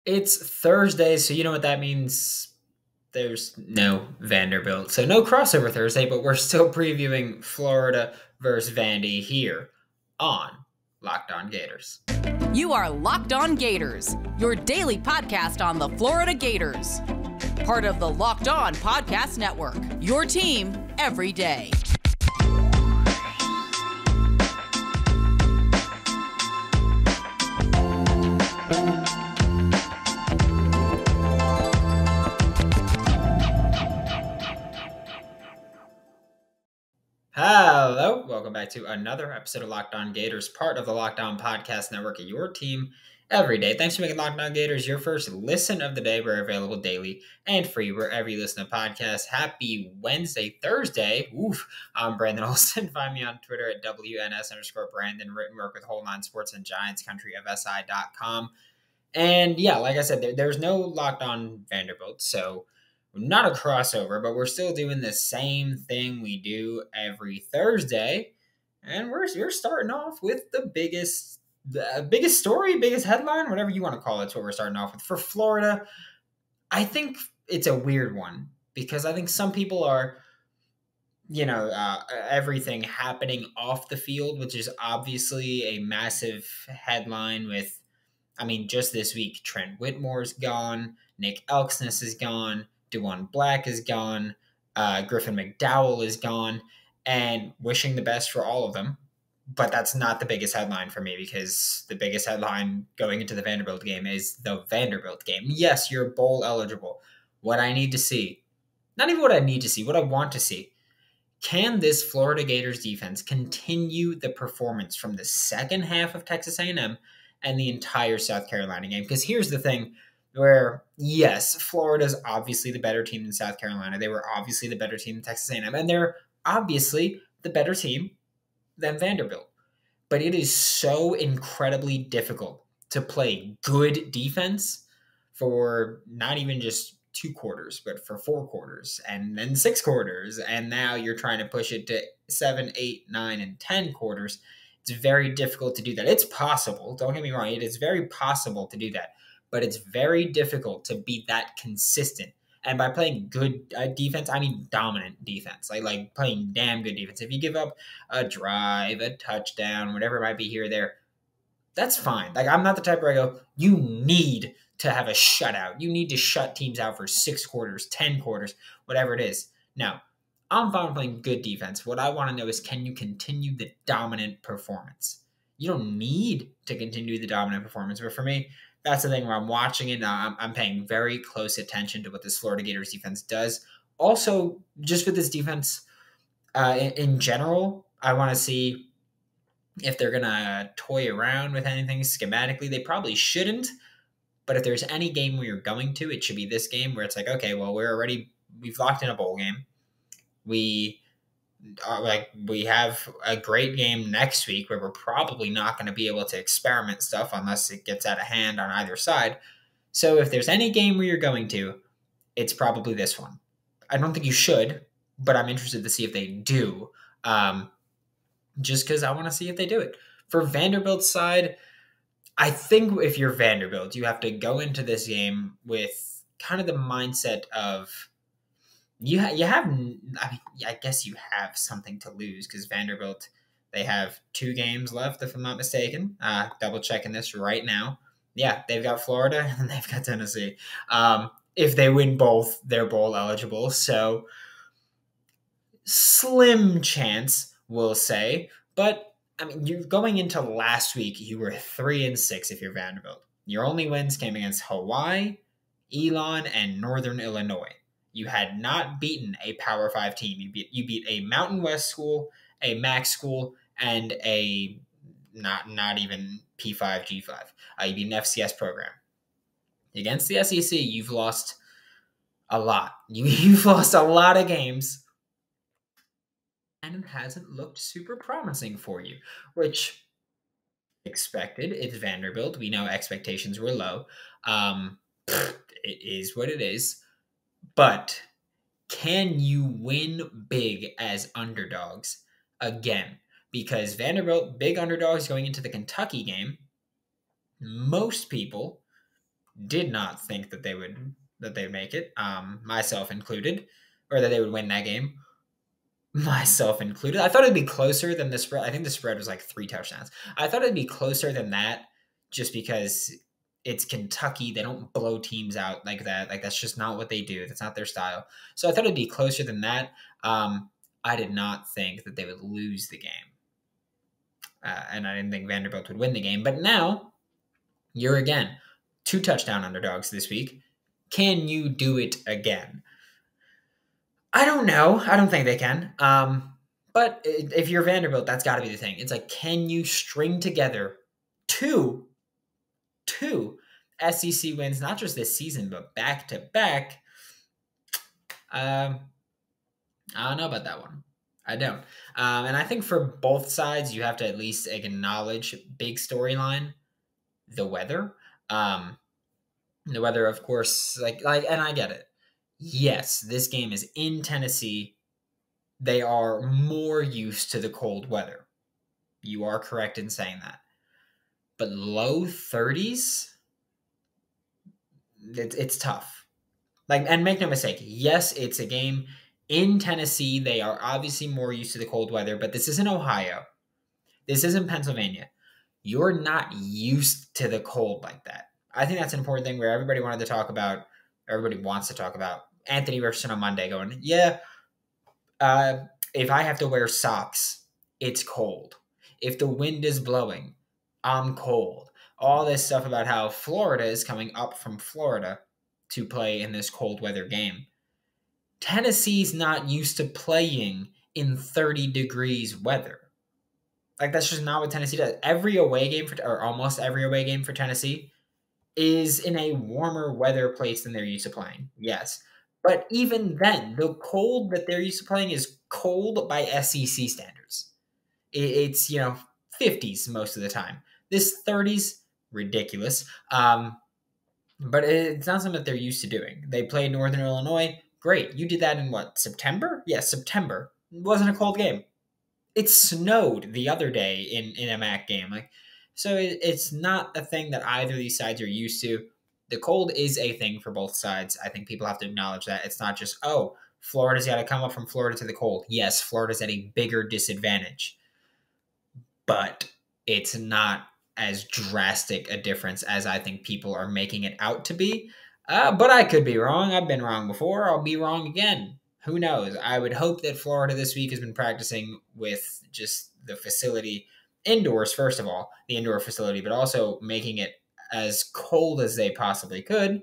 It's Thursday, so you know what that means. There's no Vanderbilt. So no crossover Thursday, but we're still previewing Florida versus Vandy here on Locked On Gators. You are Locked On Gators, your daily podcast on the Florida Gators. Part of the Locked On Podcast Network, your team every day. Hello, welcome back to another episode of Locked On Gators, part of the Locked On Podcast Network, your team every day. Thanks for making Locked On Gators your first listen of the day. We're available daily and free wherever you listen to podcasts. Happy Wednesday, Thursday. Oof. I'm Brandon Olson. Find me on Twitter at WNS_Brandon. Written work with Whole Nine Sports and Giants Country of SI.com. And yeah, like I said, there's no Locked On Vanderbilt, so not a crossover, but we're still doing the same thing we do every Thursday. And we're starting off with the biggest story, biggest headline, whatever you want to call it. It's what we're starting off with. For Florida, I think it's a weird one because I think some people are, everything happening off the field, which is obviously a massive headline with, just this week, Trent Whitmore's gone, Nick Elksnis is gone, DeJuan Black is gone, Griffin McDowell is gone, and wishing the best for all of them. But that's not the biggest headline for me because the biggest headline going into the Vanderbilt game is the Vanderbilt game. Yes, you're bowl eligible. What I need to see, not even what I need to see, what I want to see, can this Florida Gators defense continue the performance from the second half of Texas A&M and the entire South Carolina game? Because here's the thing where, yes, Florida's obviously the better team than South Carolina. They were obviously the better team than Texas A&M, and they're obviously the better team than Vanderbilt. But it is so incredibly difficult to play good defense for not even just 2 quarters, but for 4 quarters and then 6 quarters. And now you're trying to push it to 7, 8, 9, and 10 quarters. It's very difficult to do that. It's possible. Don't get me wrong. It is very possible to do that. But it's very difficult to be that consistent. And by playing good defense, I mean dominant defense, like playing damn good defense. If you give up a drive, a touchdown, whatever it might be here or there, that's fine. Like, I'm not the type where I go, you need to have a shutout. You need to shut teams out for 6 quarters, 10 quarters, whatever it is. Now, I'm fine with playing good defense. What I want to know is, can you continue the dominant performance? You don't need to continue the dominant performance, but for me, that's the thing where I'm watching it. I'm paying very close attention to what this Florida Gators defense does. Also, just with this defense in general, I want to see if they're going to toy around with anything schematically. They probably shouldn't. But if there's any game where you're going to, it should be this game where it's like, okay, well, we've locked in a bowl game. We have a great game next week where we're probably not going to be able to experiment stuff unless it gets out of hand on either side. So if there's any game where you're going to, it's probably this one. I don't think you should, but I'm interested to see if they do, just because I want to see if they do it. For Vanderbilt's side, I think if you're Vanderbilt, you have to go into this game with kind of the mindset of I guess you have something to lose because Vanderbilt, they have 2 games left, if I'm not mistaken. Double checking this right now. Yeah, they've got Florida and they've got Tennessee. If they win both, they're bowl eligible. So slim chance, we'll say. But you're going into last week, you were 3-6 if you're Vanderbilt. Your only wins came against Hawaii, Elon, and Northern Illinois. You had not beaten a Power 5 team. You beat a Mountain West school, a MAC school, and a not even P5, G5. You beat an FCS program. Against the SEC, you've lost a lot. You've lost a lot of games, and it hasn't looked super promising for you, which expected. It's Vanderbilt. We know expectations were low. It is what it is. But can you win big as underdogs again? Because Vanderbilt, big underdogs going into the Kentucky game, most people did not think that they'd make it, myself included, or that they would win that game. Myself included. I thought it'd be closer than the spread. I think the spread was like 3 touchdowns. I thought it'd be closer than that just because it's Kentucky. They don't blow teams out like that. Like, that's just not what they do. That's not their style. So I thought it'd be closer than that. I did not think that they would lose the game. And I didn't think Vanderbilt would win the game. But now, you're again 2 touchdown underdogs this week. Can you do it again? I don't know. I don't think they can. But if you're Vanderbilt, that's got to be the thing. It's like, can you string together two SEC wins, not just this season, but back to back? I don't know about that one. I don't. And I think for both sides, you have to at least acknowledge big storyline, the weather. The weather, of course, like, and I get it. Yes, this game is in Tennessee. They are more used to the cold weather. You are correct in saying that. But low 30s, it's tough. Like, and make no mistake, yes, it's a game in Tennessee. They are obviously more used to the cold weather, but this isn't Ohio. This isn't Pennsylvania. You're not used to the cold like that. I think that's an important thing where everybody wants to talk about Anthony Richardson on Monday going, yeah, if I have to wear socks, it's cold. If the wind is blowing, I'm cold. All this stuff about how Florida is coming up from Florida to play in this cold weather game. Tennessee's not used to playing in 30 degrees weather. Like, that's just not what Tennessee does. Every away game, or almost every away game for Tennessee, is in a warmer weather place than they're used to playing. Yes. But even then, the cold that they're used to playing is cold by SEC standards. It's, 50s most of the time. This 30s, ridiculous. But it's not something that they're used to doing. They played Northern Illinois. Great. You did that in what, September? Yeah, September. It wasn't a cold game. It snowed the other day in a MAC game. So it's not a thing that either of these sides are used to. The cold is a thing for both sides. I think people have to acknowledge that. It's not just, Florida's got to come up from Florida to the cold. Yes, Florida's at a bigger disadvantage. But it's not as drastic a difference as I think people are making it out to be. But I could be wrong. I've been wrong before. I'll be wrong again. Who knows? I would hope that Florida this week has been practicing with just the facility indoors, first of all, the indoor facility, but also making it as cold as they possibly could,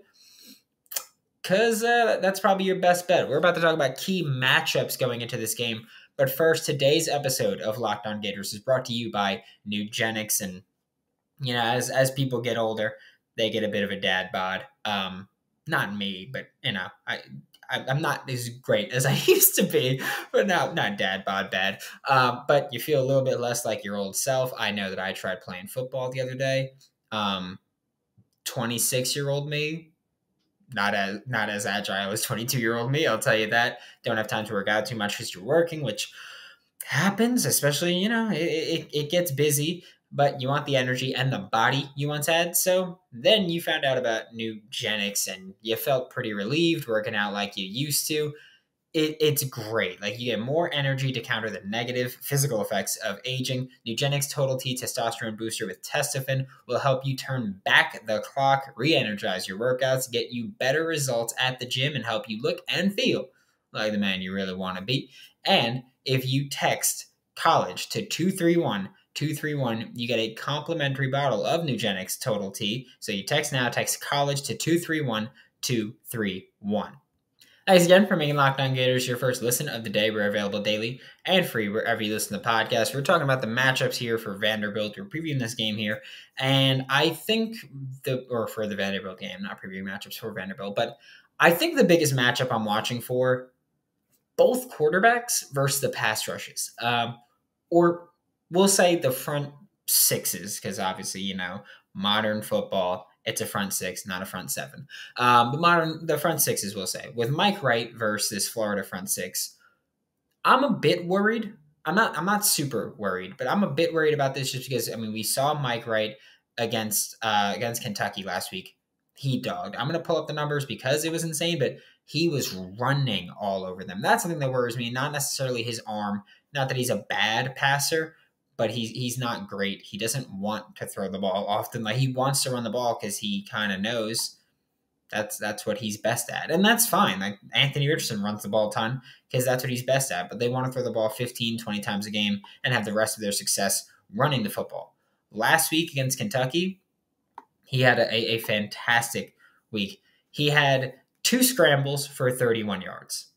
because that's probably your best bet. We're about to talk about key matchups going into this game, but first, today's episode of Locked On Gators is brought to you by Nugenix, and as people get older, they get a bit of a dad bod. Not me, but I'm not as great as I used to be, but not dad bod bad. But you feel a little bit less like your old self. I know that I tried playing football the other day. 26-year-old me, not as agile as 22-year-old me, I'll tell you that. Don't have time to work out too much because you're working, which happens, especially, it gets busy, but you want the energy and the body you once had. So then you found out about Nugenix and you felt pretty relieved working out like you used to. It's great. Like, you get more energy to counter the negative physical effects of aging. Nugenix Total T Testosterone Booster with Testofen will help you turn back the clock, re-energize your workouts, get you better results at the gym, and help you look and feel like the man you really want to be. And if you text college to 231, you get a complimentary bottle of Nugenix Total T. So you text now, text college to 231-231. Thanks again for making Locked On Gators your first listen of the day. We're available daily and free wherever you listen to podcasts. We're talking about the matchups here for Vanderbilt. We're previewing this game here. And I think for the Vanderbilt game, not previewing matchups for Vanderbilt, but I think the biggest matchup I'm watching for, both quarterbacks versus the pass rushes. Or we'll say the front sixes, because obviously, modern football, it's a front six, not a front seven. But the front sixes, we'll say. With Mike Wright versus this Florida front six, I'm a bit worried. I'm not super worried, but I'm a bit worried about this just because, we saw Mike Wright against Kentucky last week. he dogged. I'm going to pull up the numbers because it was insane, but he was running all over them. That's something that worries me, not necessarily his arm, not that he's a bad passer, but he's not great. He doesn't want to throw the ball often. Like, he wants to run the ball because he kind of knows that's what he's best at. And that's fine. Like, Anthony Richardson runs the ball a ton because that's what he's best at, but they want to throw the ball 15, 20 times a game and have the rest of their success running the football. Last week against Kentucky, he had a fantastic week. He had 2 scrambles for 31 yards,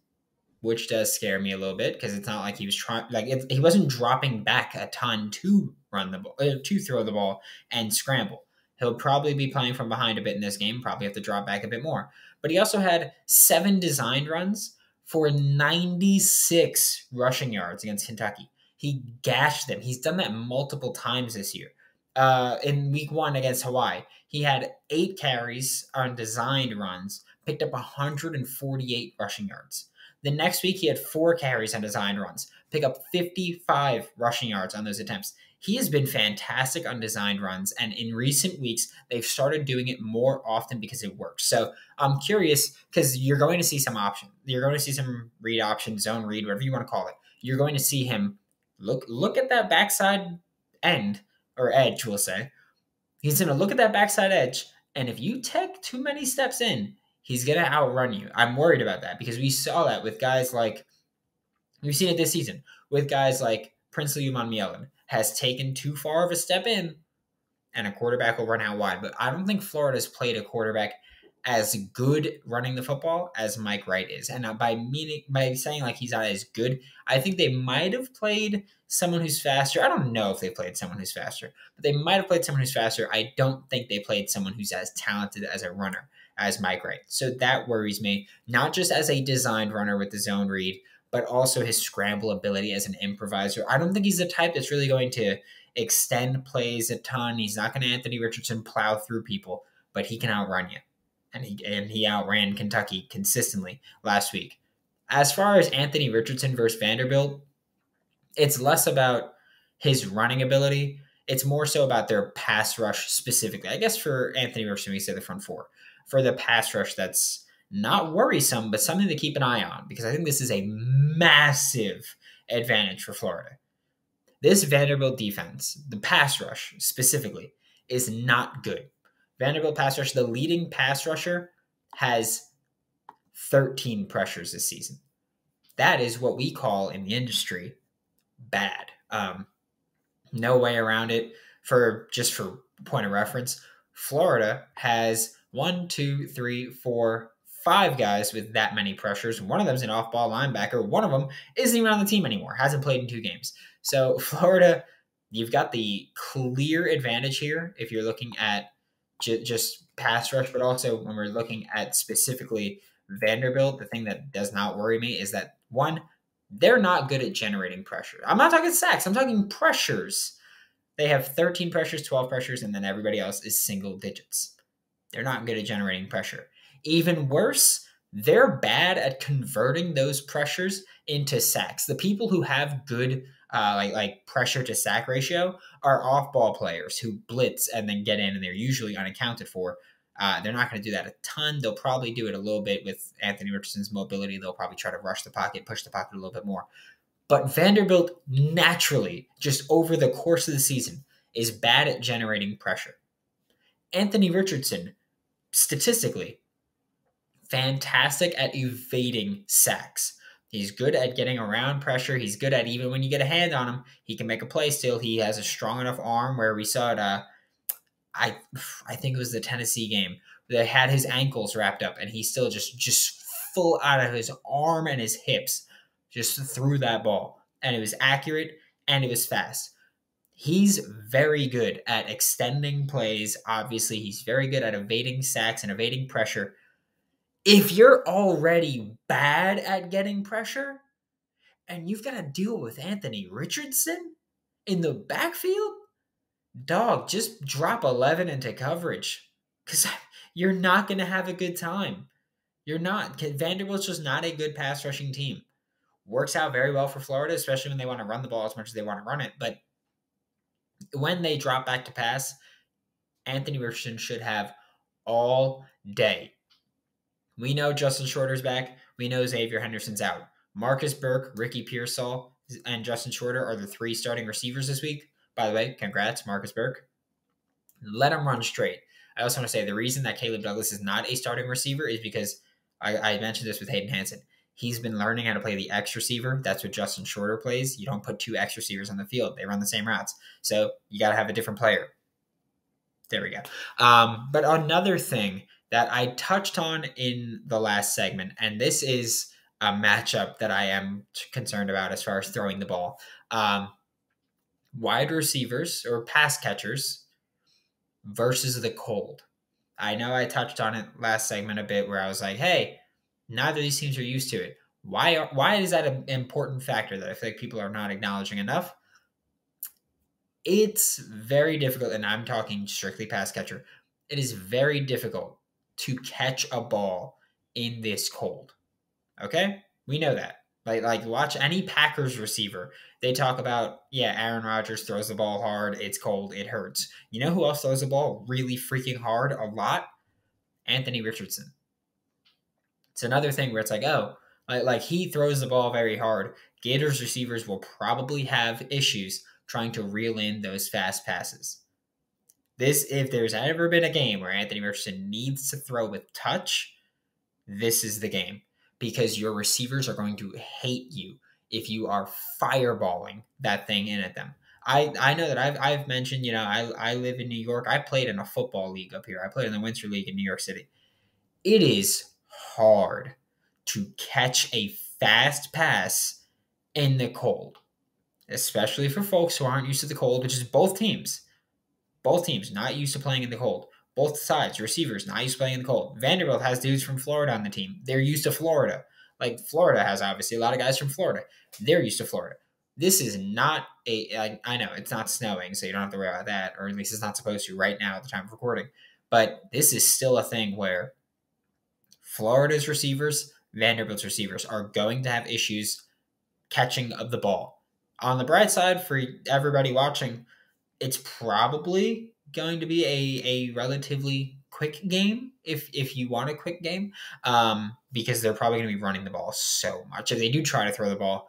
which does scare me a little bit because it's not like he was trying, he wasn't dropping back a ton to run the ball, to throw the ball and scramble. He'll probably be playing from behind a bit in this game, probably have to drop back a bit more. But he also had 7 designed runs for 96 rushing yards against Kentucky. He gashed them. He's done that multiple times this year. In week 1 against Hawaii, he had 8 carries on designed runs, picked up 148 rushing yards. The next week, he had 4 carries on designed runs, pick up 55 rushing yards on those attempts. He has been fantastic on designed runs, and in recent weeks, they've started doing it more often because it works. So I'm curious because you're going to see some option. You're going to see some read option, zone read, whatever you want to call it. You're going to see him look at that backside end, or edge, we'll say. He's going to look at that backside edge, and if you take too many steps in, he's going to outrun you. I'm worried about that because we saw that with guys like, we've seen it this season, with guys like Princely Umanmielen has taken too far of a step in, and a quarterback will run out wide. But I don't think Florida's played a quarterback as good running the football as Mike Wright is. And by saying like he's not as good, I think they might have played someone who's faster. I don't know if they played someone who's faster, but they might have played someone who's faster. I don't think they played someone who's as talented as a runner as Mike Wright. So that worries me, not just as a designed runner with the zone read, but also his scramble ability as an improviser. I don't think he's the type that's really going to extend plays a ton. He's not going to Anthony Richardson plow through people, but he can outrun you. And he outran Kentucky consistently last week. As far as Anthony Richardson versus Vanderbilt, it's less about his running ability. It's more so about their pass rush specifically. I guess for Anthony Richardson, we say the front 4. For the pass rush, that's not worrisome, but something to keep an eye on because I think this is a massive advantage for Florida. This Vanderbilt defense, the pass rush specifically, is not good. Vanderbilt pass rush, the leading pass rusher, has 13 pressures this season. That is what we call in the industry bad. No way around it. For point of reference, Florida has 1, 2, 3, 4, 5 guys with that many pressures. One of them is an off-ball linebacker. One of them isn't even on the team anymore. Hasn't played in 2 games. So Florida, you've got the clear advantage here if you're looking at just pass rush, but also when we're looking at specifically Vanderbilt, the thing that does not worry me is that, 1, they're not good at generating pressure. I'm not talking sacks. I'm talking pressures. They have 13 pressures, 12 pressures, and then everybody else is single digits. They're not good at generating pressure. Even worse, they're bad at converting those pressures into sacks. The people who have good like pressure to sack ratio are off-ball players who blitz and then get in, and they're usually unaccounted for. They're not going to do that a ton. They'll probably do it a little bit with Anthony Richardson's mobility. They'll probably try to rush the pocket, push the pocket a little bit more. But Vanderbilt naturally, just over the course of the season, is bad at generating pressure. Anthony Richardson, statistically, fantastic at evading sacks. He's good at getting around pressure. He's good at, even when you get a hand on him, he can make a play still. He has a strong enough arm where we saw it, I think it was the Tennessee game. They had his ankles wrapped up, and he still just full out of his arm and his hips just threw that ball. And it was accurate, and it was fast. He's very good at extending plays. Obviously, he's very good at evading sacks and evading pressure. If you're already bad at getting pressure and you've got to deal with Anthony Richardson in the backfield, dog, just drop 11 into coverage because you're not going to have a good time. You're not. Vanderbilt's just not a good pass rushing team. Works out very well for Florida, especially when they want to run the ball as much as they want to run it. But when they drop back to pass, Anthony Richardson should have all day. We know Justin Shorter's back. We know Xavier Henderson's out. Marcus Burke, Ricky Pearsall, and Justin Shorter are the 3 starting receivers this week. By the way, congrats, Marcus Burke. Let him run straight. I also want to say the reason that Caleb Douglas is not a starting receiver is because I mentioned this with Hayden Hansen. He's been learning how to play the X receiver. That's what Justin Shorter plays. You don't put 2 X receivers on the field. They run the same routes. So you got to have a different player. There we go. But another thing that I touched on in the last segment, and this is a matchup that I am concerned about as far as throwing the ball. Wide receivers or pass catchers versus the cold. I know I touched on it last segment a bit where I was like, hey, neither of these teams are used to it. Why is that an important factor that I feel like people are not acknowledging enough? It's very difficult, and I'm talking strictly pass catcher. It is very difficult to catch a ball in this cold. Okay? We know that. Like watch any Packers receiver. They talk about, Aaron Rodgers throws the ball hard. It's cold. It hurts. You know who else throws the ball really freaking hard a lot? Anthony Richardson. It's another thing where it's like, like he throws the ball very hard. Gators receivers will probably have issues trying to reel in those fast passes. If there's ever been a game where Anthony Richardson needs to throw with touch, this is the game. Because your receivers are going to hate you if you are fireballing that thing in at them. I know that I've mentioned, I live in New York. I played in a football league up here. I played in the Winter League in New York City. It is hard to catch a fast pass in the cold, especially for folks who aren't used to the cold, which is both teams. Both teams not used to playing in the cold. Both sides, receivers, not used to playing in the cold. Vanderbilt has dudes from Florida on the team. They're used to Florida. Like Florida has obviously a lot of guys from Florida. They're used to Florida. This is not I know it's not snowing, so you don't have to worry about that, or at least it's not supposed to right now at the time of recording. But this is still a thing where Florida's receivers, Vanderbilt's receivers are going to have issues catching of the ball. On the bright side for everybody watching, it's probably going to be a relatively quick game if you want a quick game, because they're probably going to be running the ball so much. If they do try to throw the ball,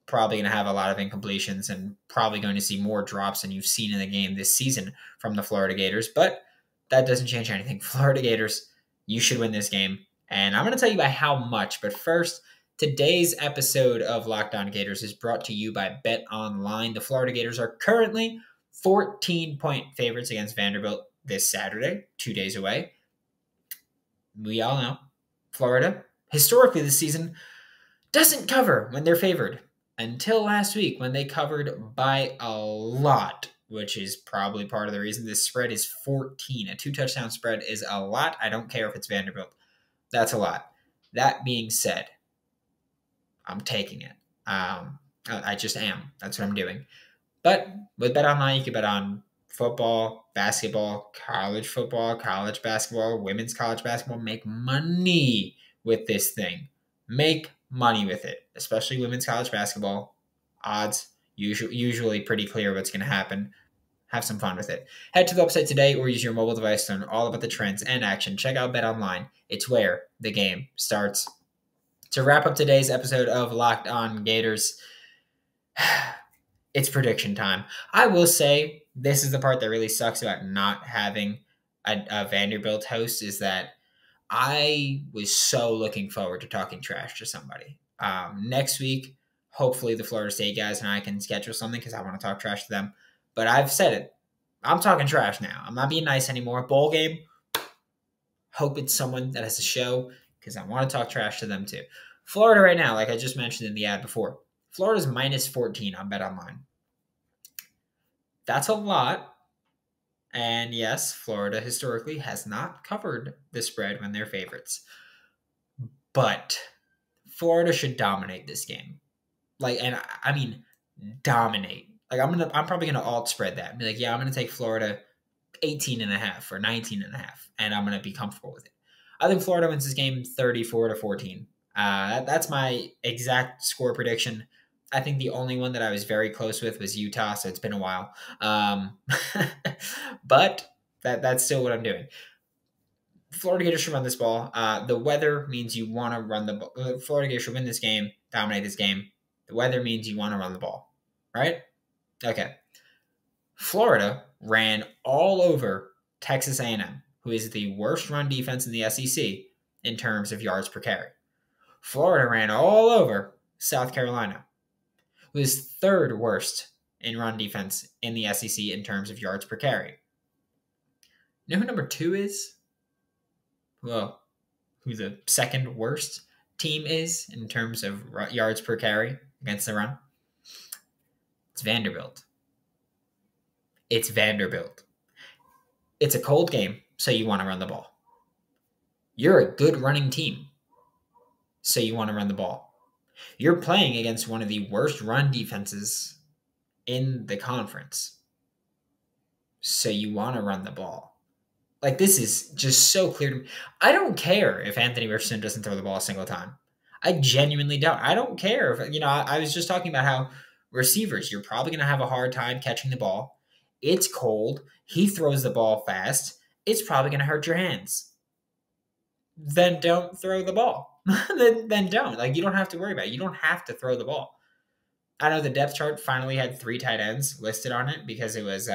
probably going to have a lot of incompletions and probably going to see more drops than you've seen in the game this season from the Florida Gators. But that doesn't change anything. Florida Gators, you should win this game. And I'm going to tell you by how much. But first, today's episode of Locked On Gators is brought to you by BetOnline. The Florida Gators are currently 14-point favorites against Vanderbilt this Saturday, 2 days away. We all know Florida, historically this season, doesn't cover when they're favored. Until last week when they covered by a lot, which is probably part of the reason this spread is 14. A 2-touchdown spread is a lot. I don't care if it's Vanderbilt. That's a lot. That being said, I'm taking it. I just am. That's what I'm doing. But with BetOnline, you can bet on football, basketball, college basketball, women's college basketball. Make money with this thing. Make money with it, especially women's college basketball. Odds, usually pretty clear what's going to happen. Have some fun with it. Head to the website today or use your mobile device to learn all about the trends and action. Check out BetOnline. It's where the game starts. To wrap up today's episode of Locked On Gators, it's prediction time. I will say this is the part that really sucks about not having a Vanderbilt host is that I was so looking forward to talking trash to somebody. Next week, hopefully the Florida State guys and I can schedule something because I want to talk trash to them. But I've said it. I'm talking trash now. I'm not being nice anymore. Bowl game, hope it's someone that has a show because I want to talk trash to them too. Florida right now, like I just mentioned in the ad before, Florida's minus 14 on BetOnline. That's a lot. And yes, Florida historically has not covered the spread when they're favorites. But Florida should dominate this game. I mean, dominate. I'm probably going to alt spread that. Be like, I'm going to take Florida 18.5 or 19.5, and I'm going to be comfortable with it. I think Florida wins this game 34-14. That's my exact score prediction. I think the only one that I was very close with was Utah, so it's been a while. But that's still what I'm doing. Florida Gators should run this ball. The weather means you want to run the ball. Florida Gators should win this game, dominate this game. The weather means you want to run the ball, right? Okay. Florida ran all over Texas A&M, who is the worst run defense in the SEC in terms of yards per carry. Florida ran all over South Carolina, who is third worst in run defense in the SEC in terms of yards per carry. You know who number 2 is? Well, who the second worst team is in terms of yards per carry against the run? It's Vanderbilt. It's Vanderbilt. It's a cold game, so you want to run the ball. You're a good running team, so you want to run the ball. You're playing against one of the worst run defenses in the conference, so you want to run the ball. Like, this is just so clear to me. I don't care if Anthony Richardson doesn't throw the ball a single time. I genuinely don't. I don't care. If, I was just talking about how receivers, you're probably going to have a hard time catching the ball. It's cold. He throws the ball fast. It's probably going to hurt your hands. Then don't throw the ball. then don't. Like, you don't have to worry about it. You don't have to throw the ball. I know the depth chart finally had 3 tight ends listed on it because it was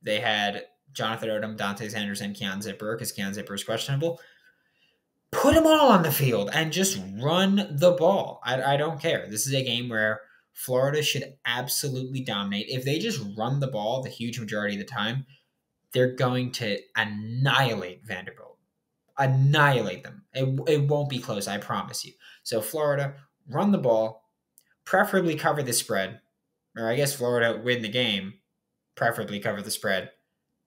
they had Jonathan Odom, Dante Sanders, and Keon Zipper, because Keon Zipper is questionable. Put them all on the field and just run the ball. I don't care. This is a game where Florida should absolutely dominate. If they just run the ball the huge majority of the time, they're going to annihilate Vanderbilt. Annihilate them. It won't be close, I promise you. So Florida, run the ball, preferably cover the spread. Or I guess Florida win the game, preferably cover the spread,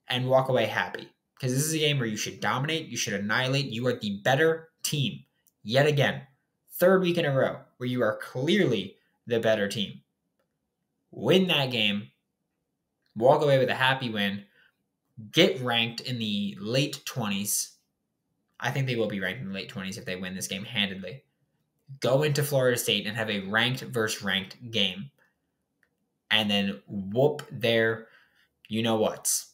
and walk away happy. Because this is a game where you should dominate, you should annihilate, you are the better team. Yet again, 3rd week in a row where you are clearly the better team. Win that game, walk away with a happy win, get ranked in the late 20s. I think they will be ranked in the late 20s if they win this game handedly. Go into Florida State and have a ranked versus ranked game. And then whoop their you-know-whats.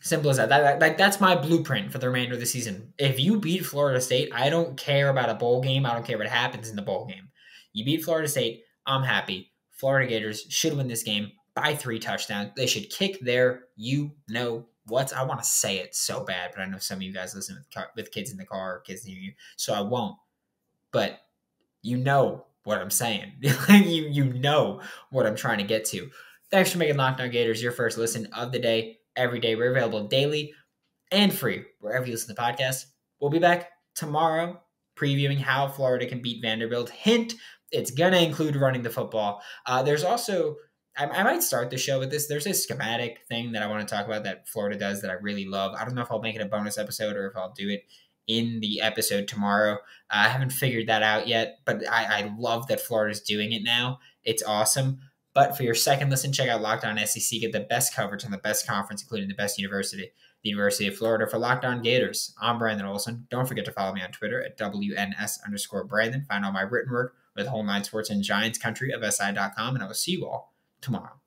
Simple as that. That's my blueprint for the remainder of the season. If you beat Florida State, I don't care about a bowl game. I don't care what happens in the bowl game. You beat Florida State, I'm happy. Florida Gators should win this game by 3 touchdowns. They should kick their you-know-whats. I want to say it so bad, but I know some of you guys listen with kids in the car or kids near you, so I won't. But you know what I'm saying. you know what I'm trying to get to. Thanks for making Locked On Gators your first listen of the day. Every day. We're available daily and free wherever you listen to podcasts. We'll be back tomorrow previewing how Florida can beat Vanderbilt. Hint, it's going to include running the football. There's also, I might start the show with this. There's a schematic thing that I want to talk about that Florida does that I really love. I don't know if I'll make it a bonus episode or if I'll do it in the episode tomorrow. I haven't figured that out yet, but I love that Florida's doing it now. It's awesome. But for your second listen, check out Locked On SEC. Get the best coverage on the best conference, including the best university, the University of Florida. For Locked On Gators, I'm Brandon Olson. Don't forget to follow me on Twitter at WNS_Brandon. Find all my written work with Whole 9 Sports and Giants Country of SI.com. And I will see you all tomorrow.